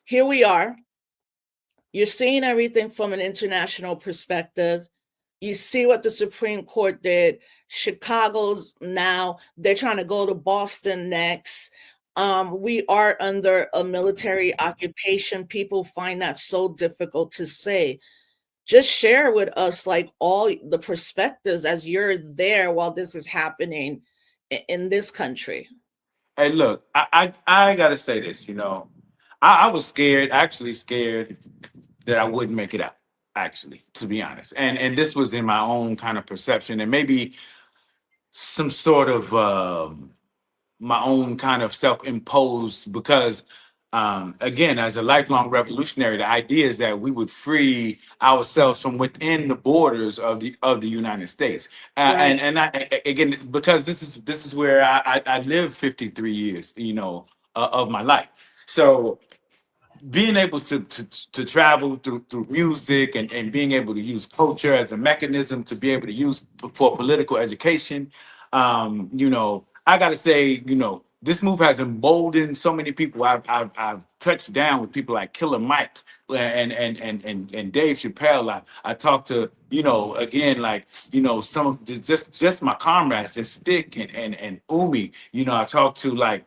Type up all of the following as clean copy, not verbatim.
here we are. You're seeing everything from an international perspective. You see what the Supreme Court did. Chicago's now, they're trying to go to Boston next. We are under a military occupation. People find that so difficult to say. Just share with us like all the perspectives as you're there while this is happening in this country. Hey, look, I gotta say this. I was scared, actually scared that I wouldn't make it out. Actually, to be honest, and this was in my own kind of perception, and maybe some sort of my own kind of self-imposed, because again, as a lifelong revolutionary, the idea is that we would free ourselves from within the borders of the United States. Right. Again, because this is where I lived 53 years, of my life. So being able to travel through music, and being able to use culture as a mechanism to be able to use for political education. I gotta say, this move has emboldened so many people. I've touched down with people like Killer Mike and Dave Chappelle. I talked to, again, like, some of just my comrades, just Stick and Umi. I talked to, like,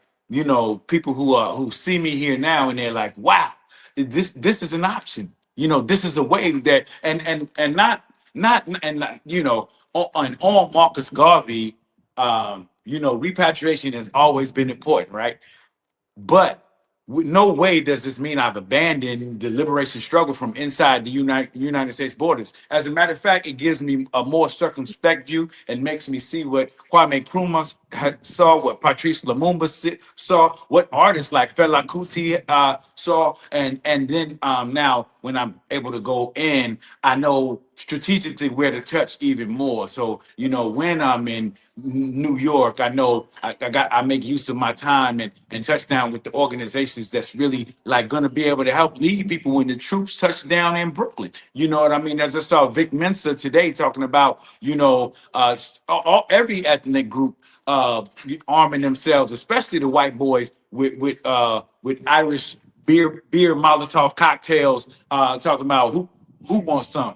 people who see me here now, and they're like, wow, this is an option. This is a way that, and not on Marcus Garvey. Repatriation has always been important, right? But with no way does this mean I've abandoned the liberation struggle from inside the United States borders. As a matter of fact, it gives me a more circumspect view and makes me see what Kwame Nkrumah saw, what Patrice Lumumba saw, what artists like Fela Kuti saw, and then now when I'm able to go in, I know strategically where to touch even more. So when I'm in New York, I know I make use of my time and touch down with the organizations that's really like going to be able to help lead people when the troops touch down in Brooklyn. You know what I mean? As I saw Vic Mensa today talking about, every ethnic group arming themselves, especially the white boys with Irish beer Molotov cocktails, talking about who wants some.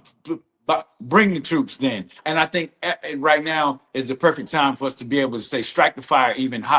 But bring the troops then. And I think right now is the perfect time for us to be able to say, strike the fire even hotter.